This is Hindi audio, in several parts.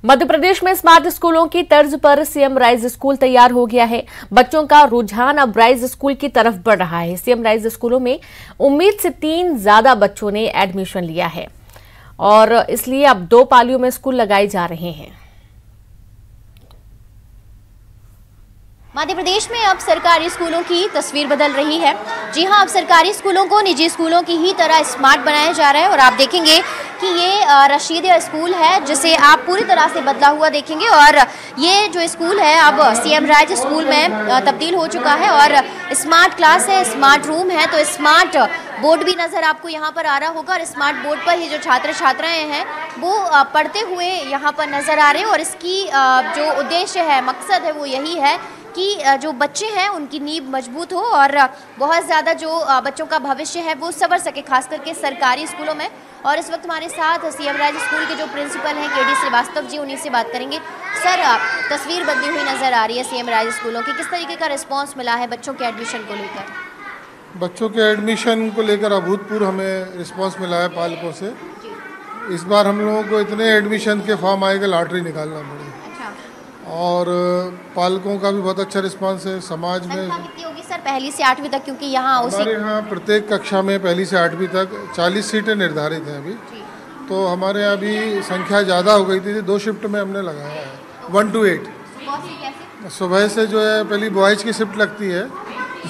मध्य प्रदेश में स्मार्ट स्कूलों की तर्ज पर सीएम राइज स्कूल तैयार हो गया है। बच्चों का रुझान अब राइज स्कूल की तरफ बढ़ रहा है। सीएम राइज स्कूलों में उम्मीद से 3 ज्यादा बच्चों ने एडमिशन लिया है और इसलिए अब 2 पालियों में स्कूल लगाए जा रहे हैं। मध्य प्रदेश में अब सरकारी स्कूलों की तस्वीर बदल रही है। जी हां, अब सरकारी स्कूलों को निजी स्कूलों की ही तरह स्मार्ट बनाया जा रहा है और आप देखेंगे कि ये रशीदिया स्कूल है जिसे आप पूरी तरह से बदला हुआ देखेंगे और ये जो स्कूल है अब सीएम राइज स्कूल में तब्दील हो चुका है और स्मार्ट क्लास है, स्मार्ट रूम है, तो स्मार्ट बोर्ड भी नज़र आपको यहाँ पर आ रहा होगा और स्मार्ट बोर्ड पर ये जो छात्र छात्राएं हैं वो पढ़ते हुए यहाँ पर नज़र आ रहे हैं और इसकी जो उद्देश्य है, मकसद है, वो यही है कि जो बच्चे हैं उनकी नींव मजबूत हो और बहुत ज़्यादा जो बच्चों का भविष्य है वो संवर सके, खास करके सरकारी स्कूलों में। और इस वक्त हमारे साथ सीएम राइज स्कूल के जो प्रिंसिपल हैं केडी श्रीवास्तव जी, उन्हीं से बात करेंगे। सर, तस्वीर बदली हुई नज़र आ रही है सीएम राइज स्कूलों की, किस तरीके का रिस्पॉन्स मिला है बच्चों के एडमिशन को लेकर? बच्चों के एडमिशन को लेकर अभूतपूर्व हमें रिस्पॉन्स मिला है पालकों से। इस बार हम लोगों को इतने एडमिशन के फॉर्म आए कि लॉटरी निकालना पड़ी और पालकों का भी बहुत अच्छा रिस्पांस है। समाज में कितनी होगी सर पहली से 8वीं तक, क्योंकि यहाँ हमारे यहाँ प्रत्येक कक्षा में पहली से 8वीं तक 40 सीटें निर्धारित हैं अभी, तो हमारे यहाँ अभी संख्या ज़्यादा हो गई थी। 2 शिफ्ट में हमने लगाया है 1 to 8। सुबह से जो है पहली बॉयज़ की शिफ्ट लगती है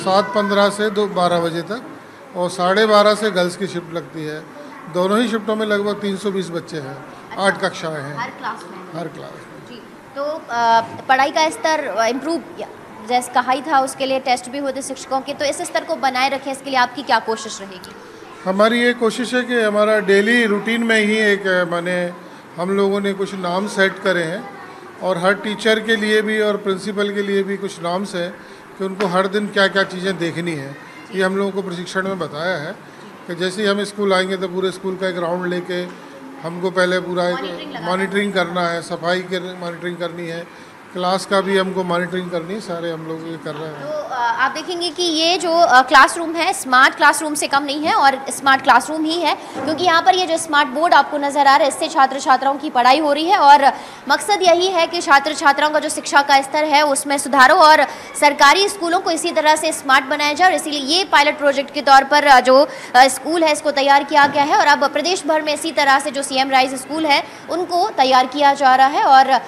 7:15 से 12 बजे तक और 12:30 से गर्ल्स की शिफ्ट लगती है। दोनों ही शिफ्टों में लगभग 320 बच्चे हैं, 8 कक्षाएँ हैं हर क्लास में। तो पढ़ाई का स्तर इम्प्रूव जैसे कहा ही था, उसके लिए टेस्ट भी होते शिक्षकों के, तो इस स्तर को बनाए रखें, इसके लिए आपकी क्या कोशिश रहेगी? हमारी ये कोशिश है कि हमारा डेली रूटीन में ही एक माने हम लोगों ने कुछ नाम सेट करे हैं और हर टीचर के लिए भी और प्रिंसिपल के लिए भी कुछ नाम्स हैं कि उनको हर दिन क्या क्या चीज़ें देखनी है। ये हम लोगों को प्रशिक्षण में बताया है कि जैसे ही हम स्कूल आएंगे तो पूरे स्कूल का एक राउंड लेके हमको पहले पूरा मॉनिटरिंग करना है, सफाई की मॉनिटरिंग करनी है, क्लास का भी हमको मॉनिटरिंग करनी है, सारे हम लोग ये कर रहे हैं। तो आप देखेंगे कि ये जो क्लासरूम है स्मार्ट क्लासरूम से कम नहीं है और स्मार्ट क्लासरूम ही है, क्योंकि यहाँ पर ये जो स्मार्ट बोर्ड आपको नज़र आ रहा है इससे छात्र छात्राओं की पढ़ाई हो रही है और मकसद यही है कि छात्र छात्राओं का जो शिक्षा का स्तर है उसमें सुधार हो और सरकारी स्कूलों को इसी तरह से स्मार्ट बनाया जाए और इसीलिए ये पायलट प्रोजेक्ट के तौर पर जो स्कूल है इसको तैयार किया गया है और अब प्रदेश भर में इसी तरह से जो सीएम राइज स्कूल है उनको तैयार किया जा रहा है और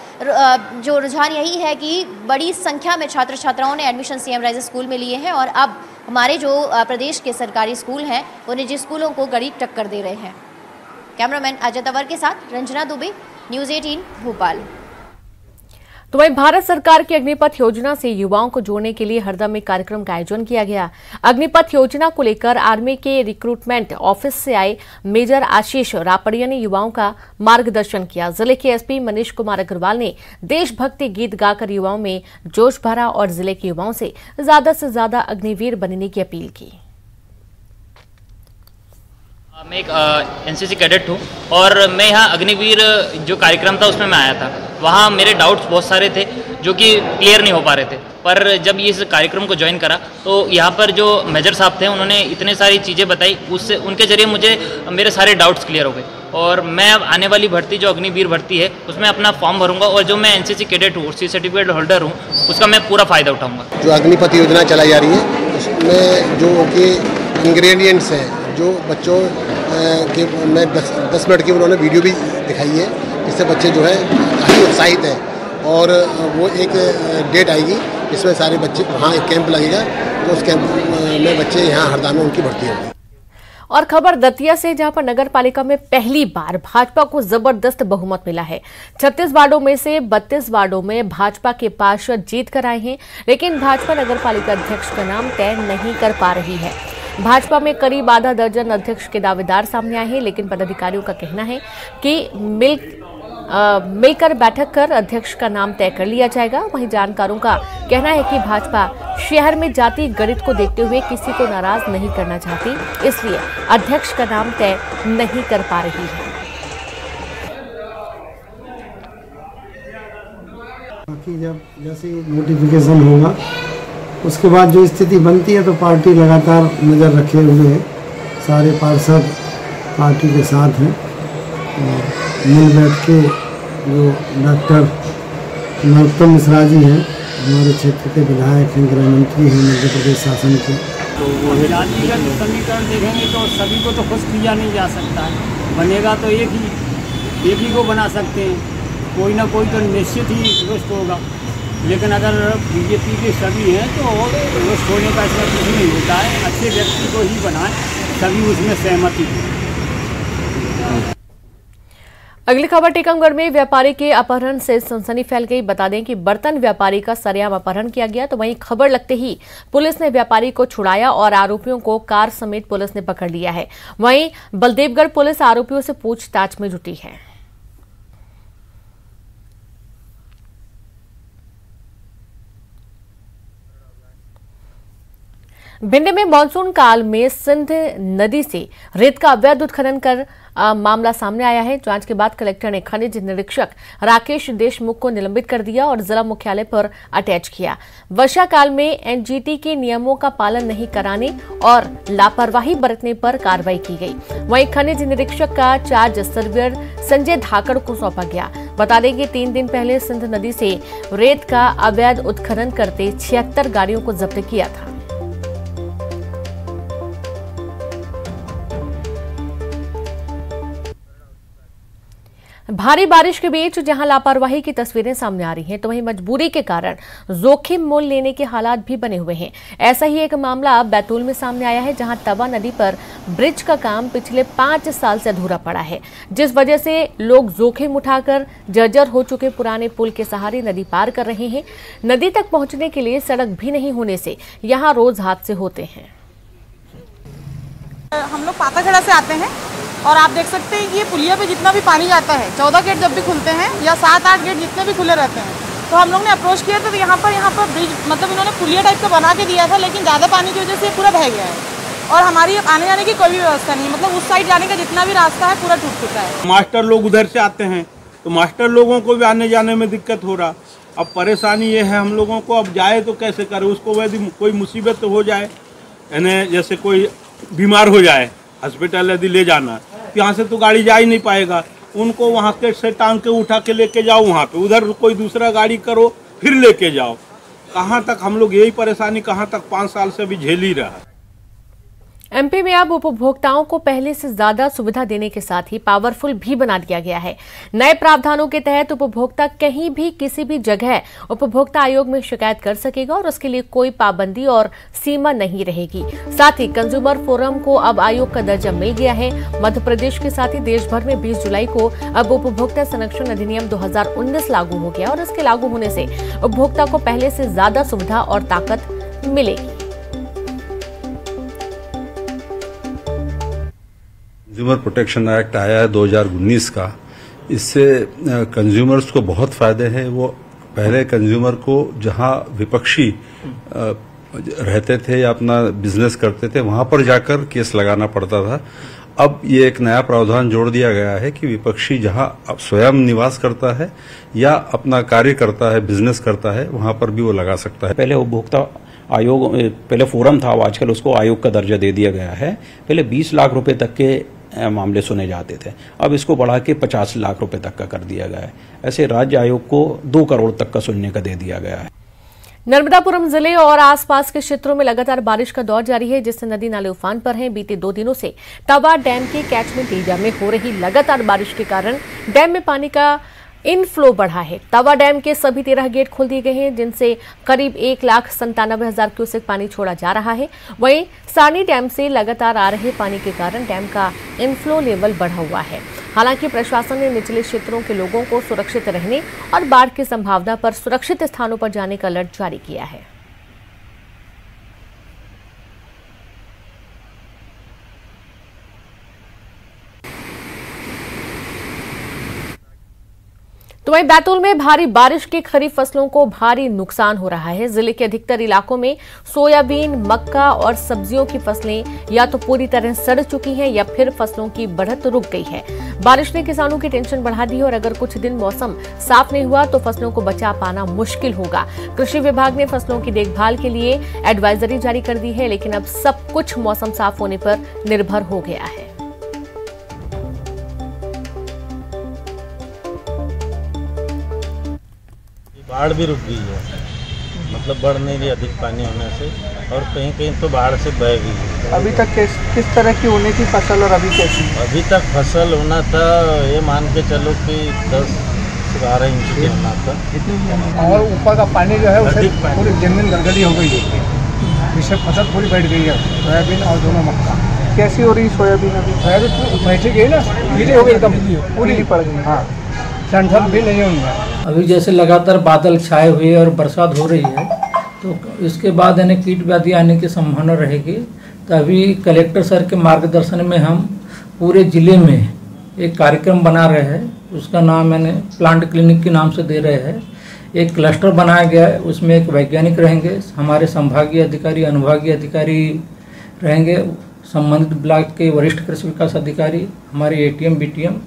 जो रुझान यही है कि बड़ी संख्या में छात्र छात्राओं ने एडमिशन सीएम राइज स्कूल में लिए हैं और अब हमारे जो प्रदेश के सरकारी स्कूल हैं वो निजी स्कूलों को कड़ी टक्कर दे रहे हैं। कैमरामैन अजय तंवर के साथ रंजना दुबे, न्यूज़ 18 भोपाल। तो वहीं भारत सरकार की अग्निपथ योजना से युवाओं को जोड़ने के लिए हरदम एक कार्यक्रम का आयोजन किया गया। अग्निपथ योजना को लेकर आर्मी के रिक्रूटमेंट ऑफिस से आए मेजर आशीष रापड़िया ने युवाओं का मार्गदर्शन किया। जिले के एसपी मनीष कुमार अग्रवाल ने देशभक्ति गीत गाकर युवाओं में जोश भरा और जिले के युवाओं से ज्यादा अग्निवीर बनने की अपील की। मैं एक एनसीसी कैडेट हूँ और मैं यहाँ अग्निवीर जो कार्यक्रम था उसमें मैं आया था। वहाँ मेरे डाउट्स बहुत सारे थे जो कि क्लियर नहीं हो पा रहे थे, पर जब ये इस कार्यक्रम को ज्वाइन करा तो यहाँ पर जो मेजर साहब थे उन्होंने इतने सारी चीज़ें बताई, उससे उनके जरिए मुझे मेरे सारे डाउट्स क्लियर हो गए और मैं अब आने वाली भर्ती जो अग्निवीर भर्ती है उसमें अपना फॉर्म भरूंगा और जो मैं एनसीसी कैडेट हूँ, सी सर्टिफिकेट होल्डर हूँ, उसका मैं पूरा फ़ायदा उठाऊँगा। जो अग्निपथ योजना चलाई जा रही है उसमें जो उनके इंग्रेडिएंट्स हैं, जो बच्चों के मैं 10 मिनट की उन्होंने वीडियो भी दिखाई है, इससे बच्चे जो है काफ़ी उत्साहित हैं और वो एक डेट आएगी जिसमें सारे बच्चे वहाँ एक कैंप लगेगा तो उस कैंप में बच्चे यहाँ हरदा में उनकी भर्ती होगी। और खबर दतिया से, जहां पर नगर पालिका में पहली बार भाजपा को जबरदस्त बहुमत मिला है। 36 वार्डों में से 32 वार्डों में भाजपा के पार्षद जीत कर आए हैं, लेकिन भाजपा नगर पालिका अध्यक्ष का नाम तय नहीं कर पा रही है। भाजपा में करीब आधा दर्जन अध्यक्ष के दावेदार सामने आए हैं, लेकिन पदाधिकारियों का कहना है कि मिलकर बैठक कर अध्यक्ष का नाम तय कर लिया जाएगा। वहीं जानकारों का कहना है कि भाजपा शहर में जाति गणित को देखते हुए किसी को नाराज नहीं करना चाहती, इसलिए अध्यक्ष का नाम तय नहीं कर पा रही है। बाकी जब जैसे नोटिफिकेशन होगा उसके बाद जो स्थिति बनती है तो पार्टी लगातार नज़र रखे हुए है, सारे पार्षद पार्टी के साथ हैं और मिल बैठ के जो डॉक्टर नरोत्तम मिश्रा जी हैं, हमारे क्षेत्र के विधायक हैं, गृह मंत्री हैं मध्य प्रदेश शासन के। तो वो जातिगत समीकरण देखेंगे तो सभी को तो खुश किया नहीं जा सकता है, बनेगा तो एक ही को बना सकते हैं, कोई ना कोई तो निश्चित ही रुष्ट होगा। लेकिन अगर बीजेपी के सभी हैं तो रुष्ट होने का इसमें कुछ नहीं होता है, अच्छे व्यक्ति को ही बनाएं, सभी उसमें सहमति हो। अगली खबर टीकमगढ़ में व्यापारी के अपहरण से सनसनी फैल गई। बता दें कि बर्तन व्यापारी का सरेआम अपहरण किया गया, तो वहीं खबर लगते ही पुलिस ने व्यापारी को छुड़ाया और आरोपियों को कार समेत पुलिस ने पकड़ लिया है। वहीं बलदेवगढ़ पुलिस आरोपियों से पूछताछ में जुटी है। भिंड में मानसून काल में सिंध नदी से रेत का अवैध उत्खनन कर मामला सामने आया है। जांच के बाद कलेक्टर ने खनिज निरीक्षक राकेश देशमुख को निलंबित कर दिया और जिला मुख्यालय पर अटैच किया। वर्षा काल में एनजीटी के नियमों का पालन नहीं कराने और लापरवाही बरतने पर कार्रवाई की गई। वहीं खनिज निरीक्षक का चार्ज सर्वेयर संजय धाकड़ को सौंपा गया। बता दें कि 3 दिन पहले सिंध नदी से रेत का अवैध उत्खनन करते 76 गाड़ियों को जब्त किया था। भारी बारिश के बीच जहां लापरवाही की तस्वीरें सामने आ रही हैं, तो वहीं मजबूरी के कारण जोखिम मोल लेने के हालात भी बने हुए हैं। ऐसा ही एक मामला बैतूल में सामने आया है, जहां तवा नदी पर ब्रिज का काम पिछले 5 साल से अधूरा पड़ा है, जिस वजह से लोग जोखिम उठाकर जर्जर हो चुके पुराने पुल के सहारे नदी पार कर रहे हैं। नदी तक पहुंचने के लिए सड़क भी नहीं होने से यहाँ रोज हादसे होते हैं। हम लोग पाताखेड़ा से आते हैं और आप देख सकते हैं कि ये पुलिया पे जितना भी पानी जाता है, 14 गेट जब भी खुलते हैं या 7-8 गेट जितने भी खुले रहते हैं, तो हम लोग ने अप्रोच किया तो यहाँ पर ब्रिज मतलब इन्होंने पुलिया टाइप का बना के दिया था, लेकिन ज़्यादा पानी की वजह से पूरा बह गया है और हमारी आने जाने की कोई भी व्यवस्था नहीं। मतलब उस साइड जाने का जितना भी रास्ता है पूरा टूट चुका है। मास्टर लोग उधर से आते हैं तो मास्टर लोगों को भी आने जाने में दिक्कत हो रहा। अब परेशानी ये है हम लोगों को, अब जाए तो कैसे करें उसको, यदि कोई मुसीबत तो हो जाए, यानी जैसे कोई बीमार हो जाए हॉस्पिटल यदि ले जाना, यहाँ से तो गाड़ी जा ही नहीं पाएगा, उनको वहाँ के से टांग के उठा के लेके जाओ वहाँ पे, उधर कोई दूसरा गाड़ी करो फिर लेके जाओ। कहाँ तक हम लोग यही परेशानी कहाँ तक 5 साल से भी झेल ही रहा। एमपी में अब उपभोक्ताओं को पहले से ज्यादा सुविधा देने के साथ ही पावरफुल भी बना दिया गया है। नए प्रावधानों के तहत उपभोक्ता कहीं भी किसी भी जगह उपभोक्ता आयोग में शिकायत कर सकेगा और उसके लिए कोई पाबंदी और सीमा नहीं रहेगी। साथ ही कंज्यूमर फोरम को अब आयोग का दर्जा मिल गया है। मध्य प्रदेश के साथ ही देश भर में 20 जुलाई को अब उपभोक्ता संरक्षण अधिनियम 2019 लागू हो गया और इसके लागू होने से उपभोक्ता को पहले से ज्यादा सुविधा और ताकत मिलेगी। कंज्यूमर प्रोटेक्शन एक्ट आया है 2019 का, इससे कंज्यूमर्स को बहुत फायदे हैं। वो पहले कंज्यूमर को जहां विपक्षी रहते थे या अपना बिजनेस करते थे वहां पर जाकर केस लगाना पड़ता था। अब ये एक नया प्रावधान जोड़ दिया गया है कि विपक्षी जहां स्वयं निवास करता है या अपना कार्य करता है, बिजनेस करता है, वहां पर भी वो लगा सकता है। पहले उपभोक्ता आयोग, पहले फोरम था, आजकल उसको आयोग का दर्जा दे दिया गया है। पहले 20 लाख रुपए तक के मामले सुने जाते थे, अब इसको बढ़ा के 50 लाख रुपए तक का कर दिया गया है। ऐसे राज्य आयोग को 2 करोड़ तक का सुनने का दे दिया गया है। नर्मदापुरम जिले और आसपास के क्षेत्रों में लगातार बारिश का दौर जारी है, जिससे नदी नाले उफान पर हैं। बीते 2 दिनों से तवा डैम के कैचमेंट एरिया में हो रही लगातार बारिश के कारण डैम में पानी का इनफ्लो बढ़ा है। तवा डैम के सभी 13 गेट खोल दिए गए हैं, जिनसे करीब 1,97,000 क्यूसेक पानी छोड़ा जा रहा है। वहीं सानी डैम से लगातार आ रहे पानी के कारण डैम का इनफ्लो लेवल बढ़ा हुआ है। हालांकि प्रशासन ने निचले क्षेत्रों के लोगों को सुरक्षित रहने और बाढ़ की संभावना पर सुरक्षित स्थानों पर जाने का अलर्ट जारी किया है। तो वहीं बैतूल में भारी बारिश की खरीफ फसलों को भारी नुकसान हो रहा है। जिले के अधिकतर इलाकों में सोयाबीन, मक्का और सब्जियों की फसलें या तो पूरी तरह सड़ चुकी हैं या फिर फसलों की बढ़त रुक गई है। बारिश ने किसानों की टेंशन बढ़ा दी और अगर कुछ दिन मौसम साफ नहीं हुआ तो फसलों को बचा पाना मुश्किल होगा। कृषि विभाग ने फसलों की देखभाल के लिए एडवाइजरी जारी कर दी है, लेकिन अब सब कुछ मौसम साफ होने पर निर्भर हो गया है। बाढ़ भी रुक गई है, मतलब बढ़ नहीं रही अधिक पानी होने से, और कहीं कहीं तो बाढ़ से बह गई है। अभी तक किस तरह की होने की फसल और अभी कैसी? अभी तक फसल होना था, ये मान के चलो कि 10 से 12 इंच की होना था, और ऊपर का पानी जो है उसे पूरी जमीन गलगली हो गई है, इससे फसल पूरी बैठ गई है, सोयाबीन और दोनों मक्का। कैसी हो रही सोयाबीन? अभी सोयाबीन बैठ गई ना, गीली हो गई एकदम, पूरी पड़ गई। हाँ, ठंड भी नहीं होंगे। अभी जैसे लगातार बादल छाए हुए और बरसात हो रही है, तो इसके बाद यानी कीट व्याधि आने की संभावना रहेगी। तो अभी कलेक्टर सर के मार्गदर्शन में हम पूरे ज़िले में एक कार्यक्रम बना रहे हैं, उसका नाम मैंने प्लांट क्लिनिक के नाम से दे रहे हैं। एक क्लस्टर बनाया गया है, उसमें एक वैज्ञानिक रहेंगे, हमारे संभागीय अधिकारी, अनुभागीय अधिकारी रहेंगे, संबंधित ब्लॉक के वरिष्ठ कृषि विकास अधिकारी, हमारे ATM BTM